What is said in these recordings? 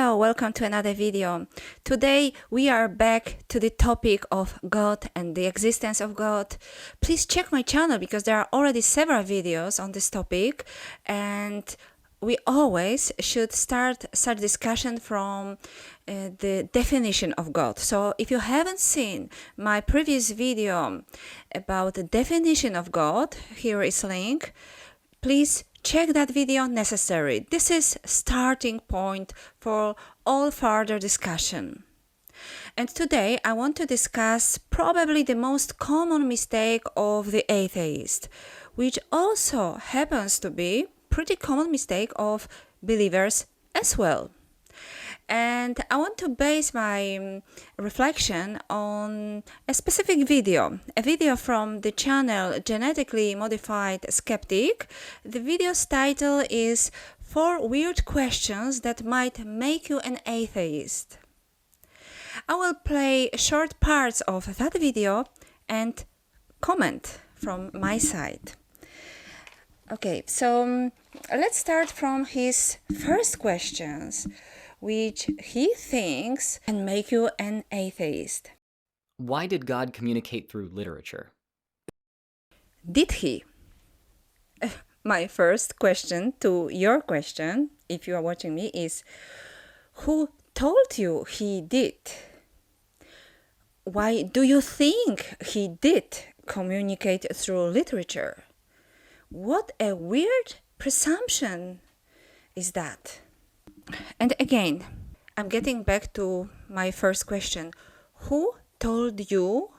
Hello, welcome to another video. Today we are back to the topic of God and the existence of God. Please check my channel because there are already several videos on this topic, and we always should start such discussion from the definition of God. So if you haven't seen my previous video about the definition of God, here is a link. Please check that video necessary. This is starting point for all further discussion. And today I want to discuss probably the most common mistake of the atheist, which also happens to be pretty common mistake of believers as well. And I want to base my reflection on a specific video, a video from the channel Genetically Modified Skeptic. The video's title is 4 Weird Questions That Might Make You an Atheist. I will play short parts of that video and comment from my side. Okay, so let's start from his first questions, which he thinks can make you an atheist. Why did God communicate through literature? Did he? My first question to your question, if you are watching me, is who told you he did? Why do you think he did communicate through literature? What a weird presumption is that? And again, I'm getting back to my first question. Who told you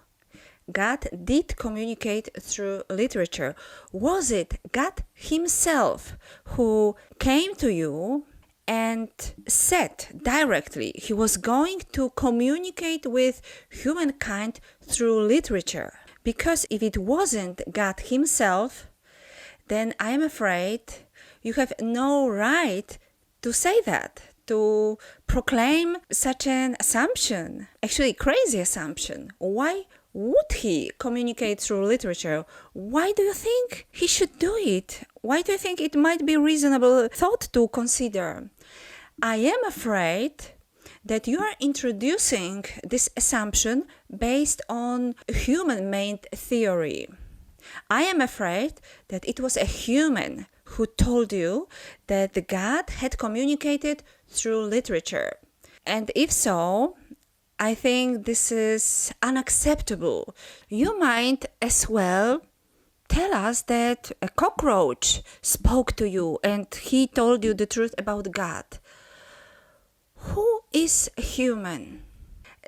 God did communicate through literature? Was it God himself who came to you and said directly he was going to communicate with humankind through literature? Because if it wasn't God himself, then I am afraid you have no right to say that, to proclaim such an assumption, actually crazy assumption. Why would he communicate through literature? Why do you think he should do it? Why do you think it might be reasonable thought to consider? I am afraid that you are introducing this assumption based on human-made theory. I am afraid that it was a human who told you that the God had communicated through literature. And if so, I think this is unacceptable. You might as well tell us that a cockroach spoke to you and he told you the truth about God. Who is human?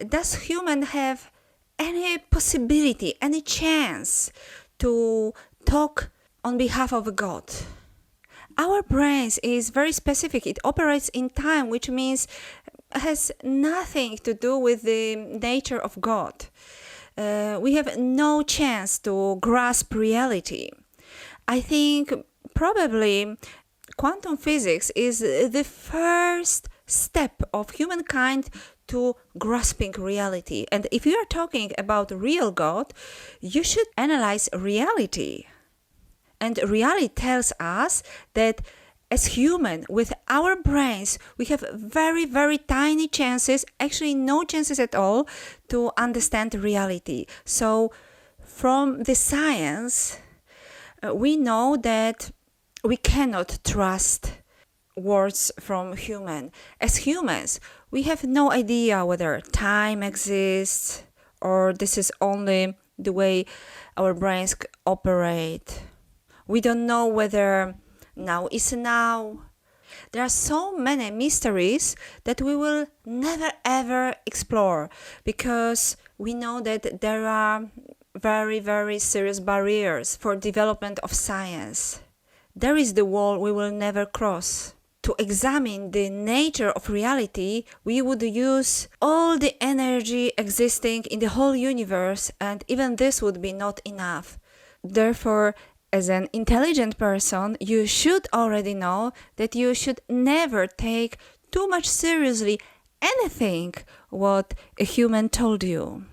Does human have any possibility, any chance to talk on behalf of God? Our brains is very specific. It operates in time, which means has nothing to do with the nature of God. We have no chance to grasp reality. I think probably quantum physics is the first step of humankind to grasping reality. And if you are talking about real God, you should analyze reality. And reality tells us that as human, with our brains, we have very, very tiny chances, actually no chances at all, to understand reality. So from the science, we know that we cannot trust words from human. As humans, we have no idea whether time exists or this is only the way our brains operate. We don't know whether now is now. There are so many mysteries that we will never ever explore because we know that there are very, very serious barriers for development of science. There is the wall we will never cross. To examine the nature of reality, we would use all the energy existing in the whole universe, and even this would be not enough. Therefore, as an intelligent person, you should already know that you should never take too much seriously anything what a human told you.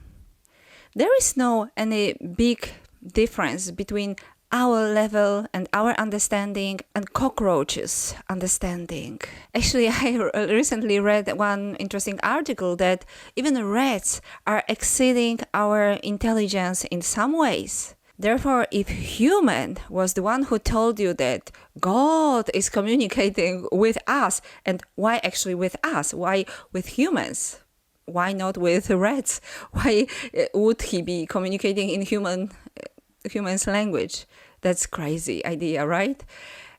There is no any big difference between our level and our understanding and cockroaches' understanding. Actually, I recently read one interesting article that even rats are exceeding our intelligence in some ways. Therefore, if human was the one who told you that God is communicating with us, and why actually with us? Why with humans? Why not with rats? Why would he be communicating in human's language? That's crazy idea, right?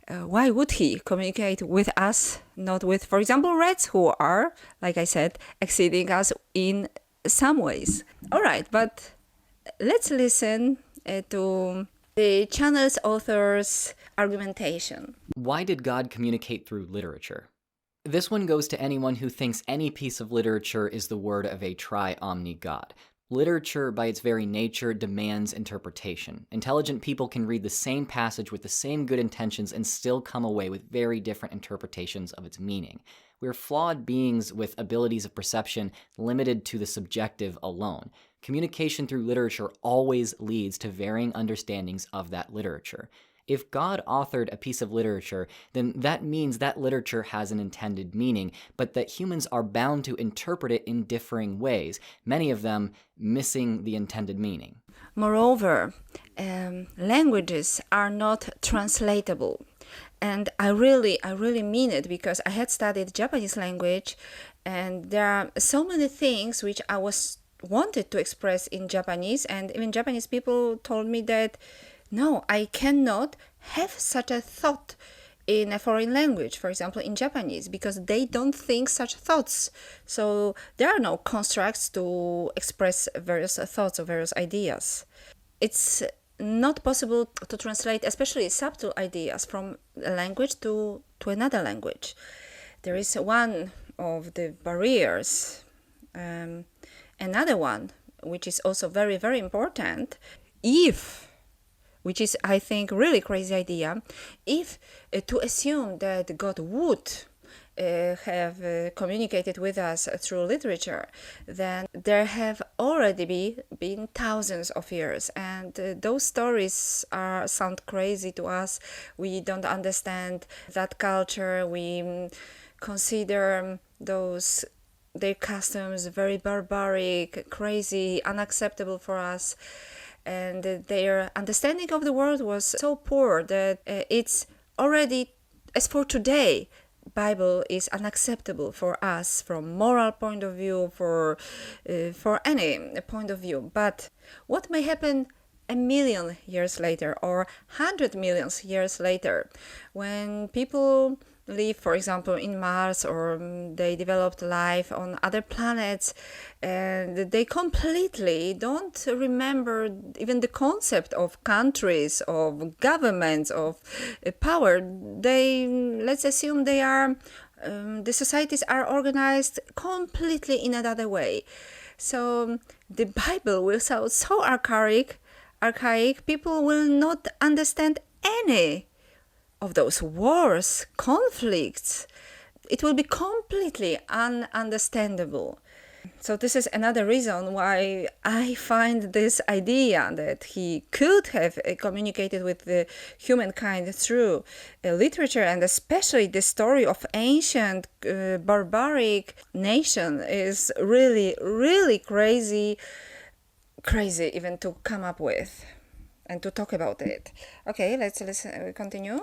Why would he communicate with us, not with, for example, rats who are, like I said, exceeding us in some ways? All right, but let's listen to the channel's author's argumentation. Why did God communicate through literature? This one goes to anyone who thinks any piece of literature is the word of a tri-omni God. Literature, by its very nature, demands interpretation. Intelligent people can read the same passage with the same good intentions and still come away with very different interpretations of its meaning. We're flawed beings with abilities of perception limited to the subjective alone. Communication through literature always leads to varying understandings of that literature. If God authored a piece of literature, then that means that literature has an intended meaning, but that humans are bound to interpret it in differing ways, many of them missing the intended meaning. Moreover, languages are not translatable. And I really mean it, because I had studied Japanese language, and there are so many things which I wanted to express in Japanese, and even Japanese people told me that no, I cannot have such a thought in a foreign language, for example, in Japanese, because they don't think such thoughts. So there are no constructs to express various thoughts or various ideas. It's not possible to translate, especially subtle ideas, from a language to another language. There is one of the barriers. Another one, which is also very, very important, which is, I think, really crazy idea, if to assume that God would have communicated with us through literature, then there have already been thousands of years, and those stories sound crazy to us. We don't understand that culture. We consider their customs very barbaric, crazy, unacceptable for us. And their understanding of the world was so poor that it's already, as for today, Bible is unacceptable for us from moral point of view, for any point of view. But what may happen a million years later or 100 million years later, when people live, for example, in Mars, or they developed life on other planets, and they completely don't remember even the concept of countries, of governments, of power. Let's assume the societies are organized completely in another way. So the Bible will sound so archaic, people will not understand any of those wars, conflicts. It will be completely ununderstandable. So this is another reason why I find this idea that he could have communicated with the humankind through literature, and especially the story of ancient barbaric nation, is really, really crazy even to come up with and to talk about it. Okay, let's continue.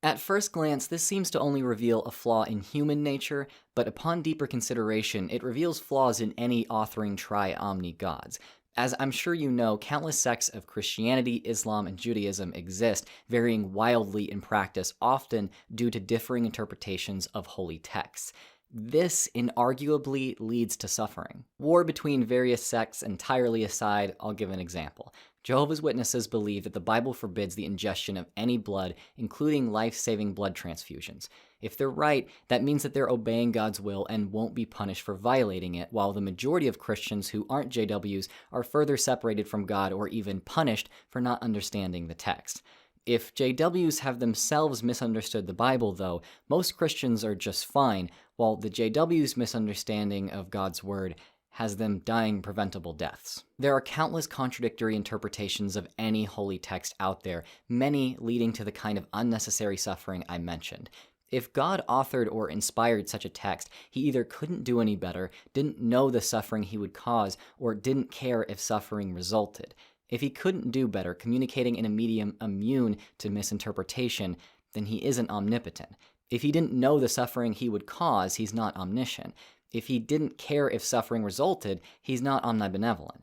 At first glance, this seems to only reveal a flaw in human nature, but upon deeper consideration, it reveals flaws in any authoring tri-omni gods. As I'm sure you know, countless sects of Christianity, Islam, and Judaism exist, varying wildly in practice, often due to differing interpretations of holy texts. This inarguably leads to suffering. War between various sects entirely aside, I'll give an example. Jehovah's Witnesses believe that the Bible forbids the ingestion of any blood, including life-saving blood transfusions. If they're right, that means that they're obeying God's will and won't be punished for violating it, while the majority of Christians who aren't JWs are further separated from God or even punished for not understanding the text. If JWs have themselves misunderstood the Bible, though, most Christians are just fine, while the JW's misunderstanding of God's word has them dying preventable deaths. There are countless contradictory interpretations of any holy text out there, many leading to the kind of unnecessary suffering I mentioned. If God authored or inspired such a text, he either couldn't do any better, didn't know the suffering he would cause, or didn't care if suffering resulted. If he couldn't do better, communicating in a medium immune to misinterpretation, then he isn't omnipotent. If he didn't know the suffering he would cause, he's not omniscient. If he didn't care if suffering resulted, he's not omnibenevolent.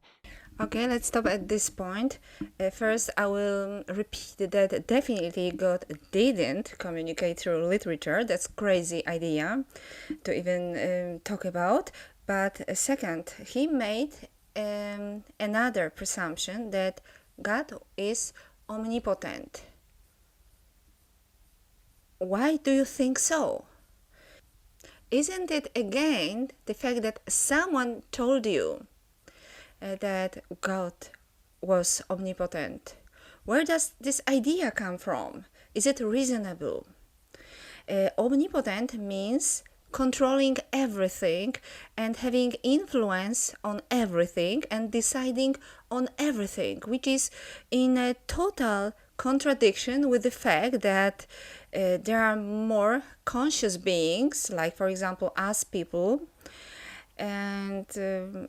Okay, let's stop at this point. First, I will repeat that definitely God didn't communicate through literature. That's crazy idea to even talk about. But second, he made another presumption that God is omnipotent. Why do you think so? Isn't it again the fact that someone told you that God was omnipotent? Where does this idea come from? Is it reasonable? Omnipotent means controlling everything and having influence on everything and deciding on everything, which is in a total contradiction with the fact that there are more conscious beings, like for example us people, and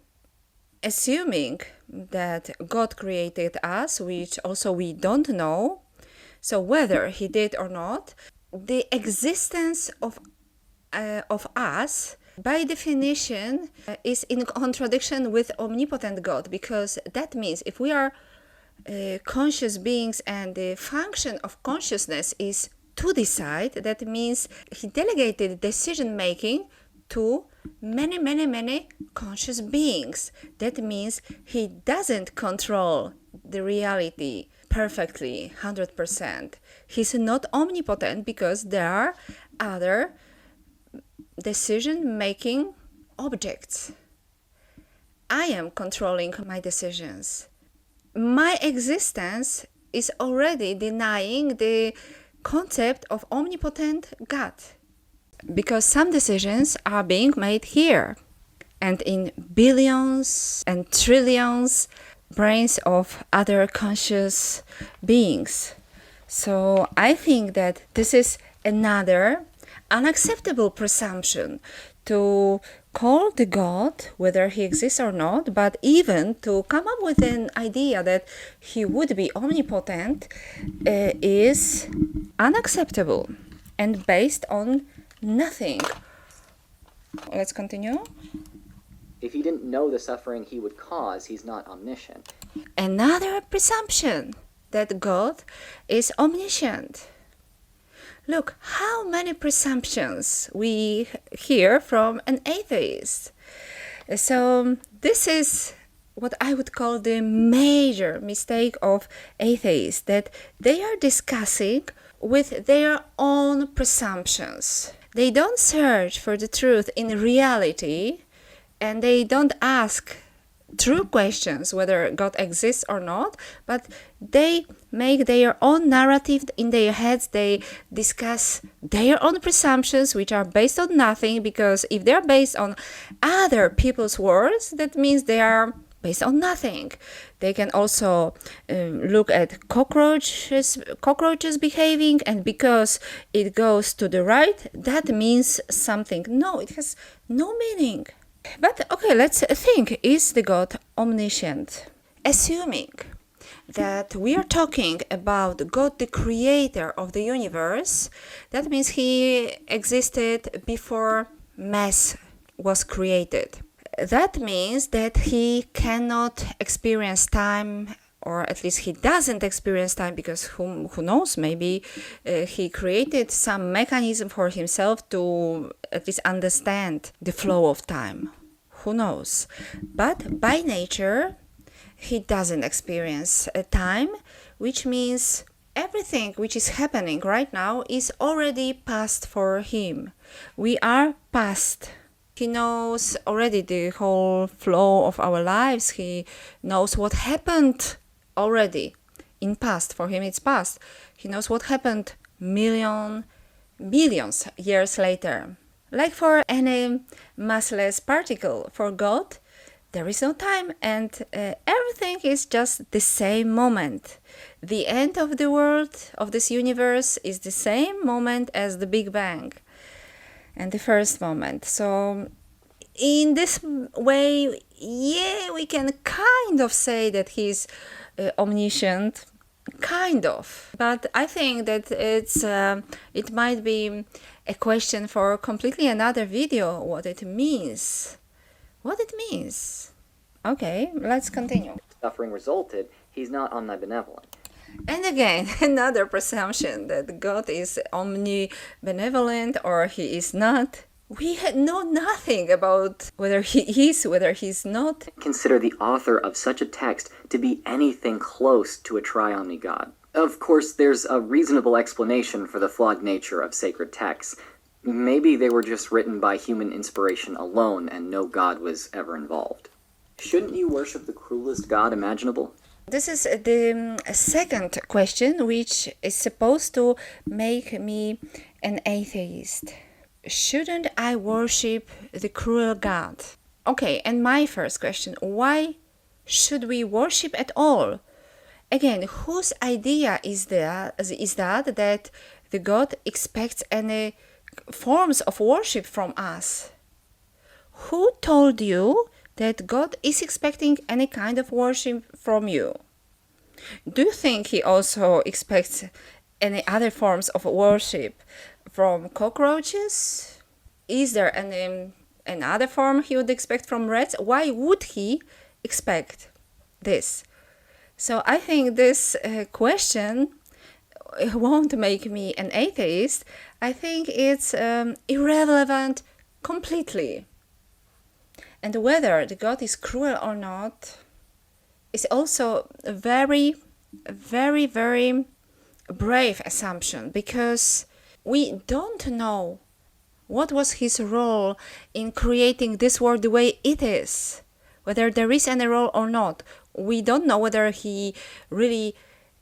assuming that God created us, which also we don't know, so whether he did or not, the existence of us by definition is in contradiction with omnipotent God, because that means if we are conscious beings and the function of consciousness is to decide, that means he delegated decision making to many conscious beings. That means he doesn't control the reality perfectly 100%. He's not omnipotent because there are other decision making objects. I am controlling my decisions. My existence is already denying the concept of omnipotent God, because some decisions are being made here and in billions and trillions brains of other conscious beings. So I think that this is another unacceptable presumption to call the God, whether he exists or not, but even to come up with an idea that he would be omnipotent is unacceptable and based on nothing. Let's continue. If he didn't know the suffering he would cause, he's not omniscient. Another presumption that God is omniscient. Look, how many presumptions we hear from an atheist. So this is what I would call the major mistake of atheists, that they are discussing with their own presumptions. They don't search for the truth in reality, and they don't ask true questions whether God exists or not, but they make their own narrative in their heads. They discuss their own presumptions, which are based on nothing, because if they're based on other people's words, that means they are based on nothing. They can also look at cockroaches behaving, and because it goes to the right, that means something. No, it has no meaning. But okay, let's think, is the God omniscient? Assuming that we are talking about God, the creator of the universe, that means he existed before mass was created. That means that he cannot experience time, or at least he doesn't experience time, because who knows, maybe he created some mechanism for himself to at least understand the flow of time. Who knows? But by nature, he doesn't experience time, which means everything which is happening right now is already past for him. We are past. He knows already the whole flow of our lives. He knows what happened already in past. For him, it's past. He knows what happened billions years later. Like for any massless particle, for God, there is no time, and everything is just the same moment. The end of the world, of this universe, is the same moment as the Big Bang and the first moment. So in this way, yeah, we can kind of say that he's omniscient, kind of. But I think that it might be a question for completely another video, what it means. What it means. Okay, let's continue. Suffering resulted, he's not omnibenevolent. And again, another presumption that God is omnibenevolent or he is not. We know nothing about whether he is, whether he's not. Consider the author of such a text to be anything close to a tri-omni God. Of course, there's a reasonable explanation for the flawed nature of sacred texts. Maybe they were just written by human inspiration alone and no God was ever involved. Shouldn't you worship the cruelest God imaginable? This is the second question, which is supposed to make me an atheist. Shouldn't I worship the cruel God? Okay, and my first question, why should we worship at all? Again, whose idea is that the God expects any forms of worship from us? Who told you that God is expecting any kind of worship from you? Do you think he also expects any other forms of worship from cockroaches? Is there another form he would expect from rats? Why would he expect this? So I think this question won't make me an atheist. I think it's irrelevant completely. And whether the God is cruel or not is also a very, very, very brave assumption, because we don't know what was his role in creating this world the way it is, whether there is any role or not. We don't know whether he really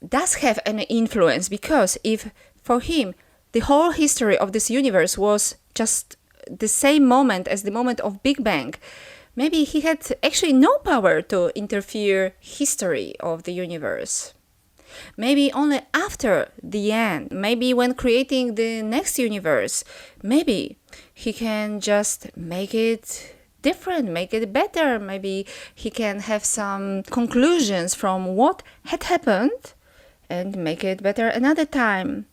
does have any influence, because if for him the whole history of this universe was just the same moment as the moment of Big Bang, maybe he had actually no power to interfere history of the universe. Maybe only after the end, maybe when creating the next universe, maybe he can just make it different, make it better. Maybe he can have some conclusions from what had happened and make it better another time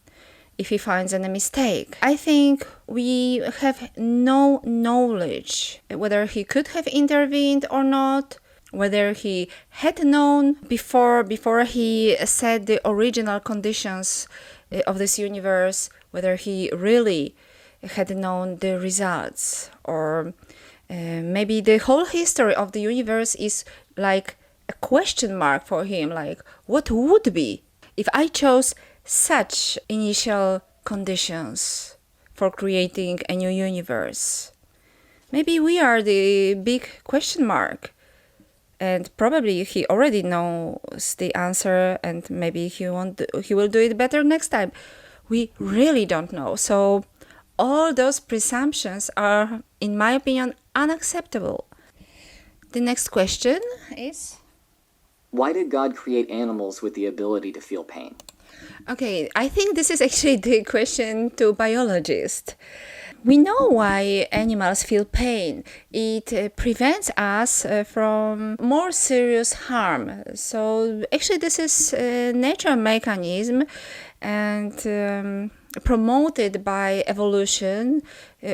if he finds any mistake. I think we have no knowledge whether he could have intervened or not, whether he had known before he set the original conditions of this universe, whether he really had known the results, or maybe the whole history of the universe is like a question mark for him, like what would be if I chose such initial conditions for creating a new universe. Maybe we are the big question mark, and probably he already knows the answer, and maybe he will do it better next time. We really don't know. So all those presumptions are, in my opinion, unacceptable. The next question is, why did God create animals with the ability to feel pain? Okay, I think this is actually the question to biologists. We know why animals feel pain. It prevents us from more serious harm. So actually this is a natural mechanism and promoted by evolution.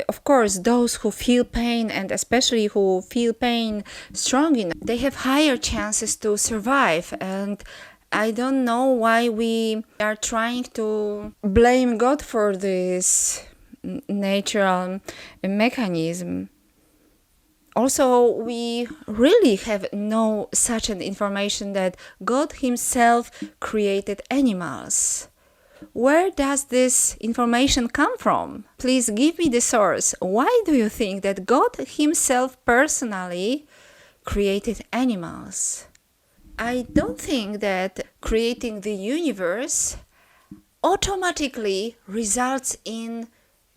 Of course, those who feel pain, and especially who feel pain strong enough, they have higher chances to survive. And I don't know why we are trying to blame God for this natural mechanism. Also, we really have no such an information that God himself created animals. Where does this information come from? Please give me the source. Why do you think that God himself personally created animals? I don't think that creating the universe automatically results in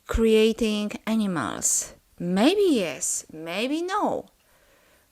creating animals. Maybe yes, maybe no.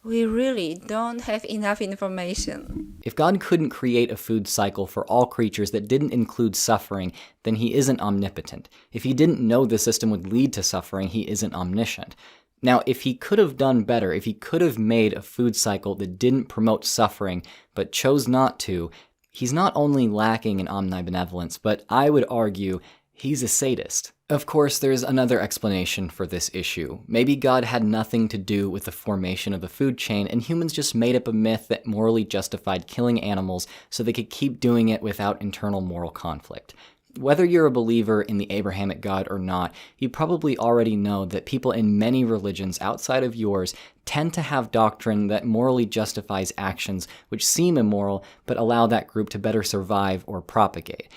We really don't have enough information. If God couldn't create a food cycle for all creatures that didn't include suffering, then he isn't omnipotent. If he didn't know the system would lead to suffering, he isn't omniscient. Now, if he could have done better, if he could have made a food cycle that didn't promote suffering, but chose not to, he's not only lacking in omnibenevolence, but I would argue he's a sadist. Of course, there's another explanation for this issue. Maybe God had nothing to do with the formation of the food chain, and humans just made up a myth that morally justified killing animals so they could keep doing it without internal moral conflict. Whether you're a believer in the Abrahamic God or not, you probably already know that people in many religions outside of yours tend to have doctrine that morally justifies actions which seem immoral but allow that group to better survive or propagate.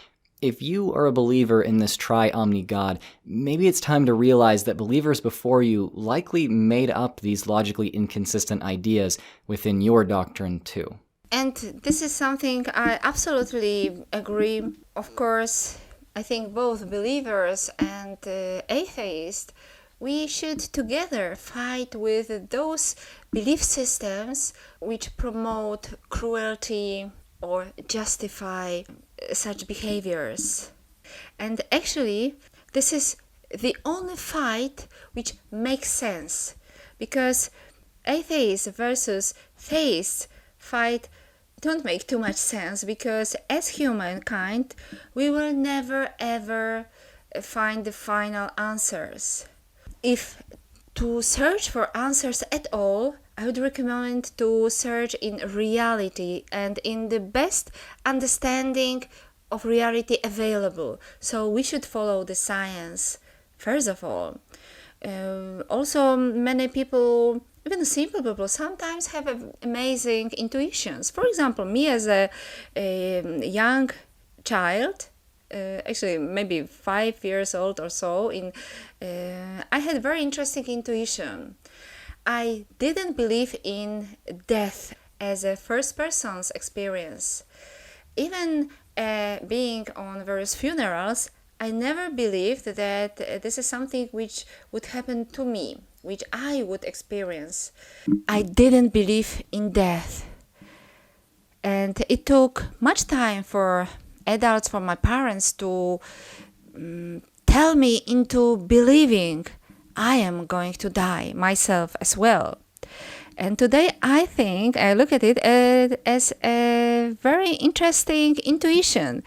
If you are a believer in this tri-omni God, maybe it's time to realize that believers before you likely made up these logically inconsistent ideas within your doctrine too. And this is something I absolutely agree. Of course, I think both believers and atheists, we should together fight with those belief systems which promote cruelty or justify such behaviors. And actually, this is the only fight which makes sense, because atheists versus theists fight don't make too much sense, because as humankind we will never ever find the final answers. If to search for answers at all, I would recommend to search in reality and in the best understanding of reality available. So we should follow the science, first of all. Also, many people, even simple people, sometimes have amazing intuitions. For example, me as a young child, actually maybe 5 years old or so, I had very interesting intuition. I didn't believe in death as a first person's experience. Even being on various funerals, I never believed that this is something which would happen to me, which I would experience. I didn't believe in death. And it took much time for adults, for my parents, to tell me into believing I am going to die myself as well. And today I look at it as a very interesting intuition.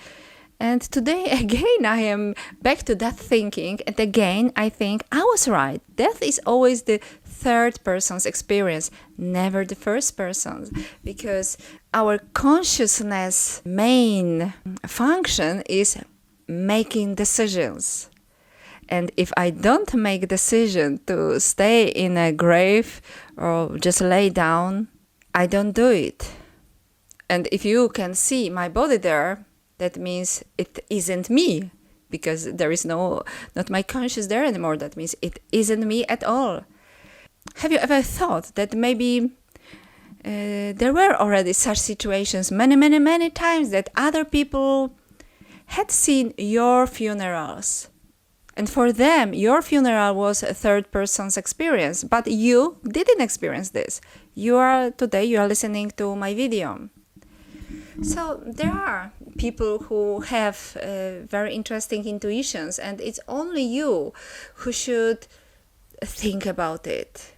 And today again I am back to that thinking, and again I think I was right. Death is always the third person's experience, never the first person's, because our consciousness main function is making decisions. And if I don't make a decision to stay in a grave or just lay down, I don't do it. And if you can see my body there, that means it isn't me, because there is not my conscious there anymore. That means it isn't me at all. Have you ever thought that maybe there were already such situations many times, that other people had seen your funerals? And for them, your funeral was a third person's experience, but you didn't experience this. Today you are listening to my video. So there are people who have very interesting intuitions, and it's only you who should think about it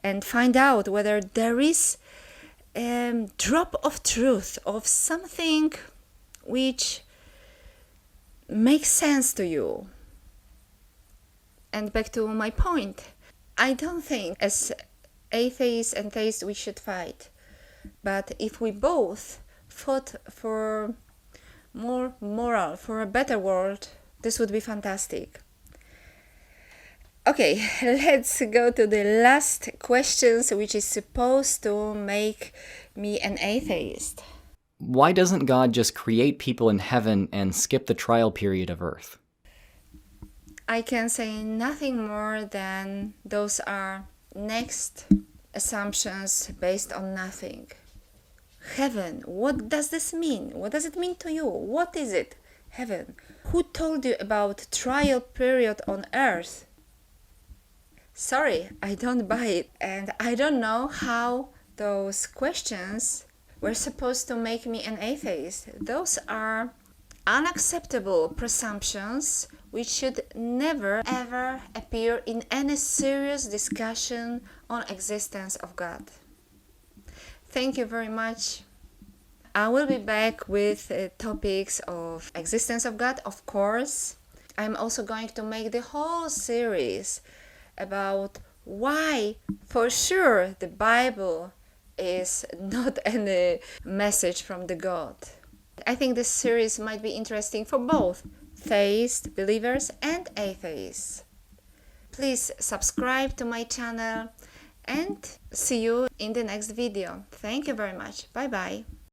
and find out whether there is a drop of truth, of something which makes sense to you. And back to my point, I don't think as atheists and theists we should fight. But if we both fought for more moral, for a better world, this would be fantastic. Okay, let's go to the last questions, which is supposed to make me an atheist. Why doesn't God just create people in heaven and skip the trial period of earth? I can say nothing more than those are next assumptions based on nothing. Heaven, what does this mean? What does it mean to you? What is it? Heaven. Who told you about trial period on earth? Sorry, I don't buy it, and I don't know how those questions were supposed to make me an atheist. Those are unacceptable presumptions which should never ever appear in any serious discussion on existence of God. Thank you very much. I will be back with topics of existence of God, of course. I'm also going to make the whole series about why, for sure, the Bible is not any message from the God. I think this series might be interesting for both theist believers and atheists. Please subscribe to my channel and see you in the next video. Thank you very much. Bye bye.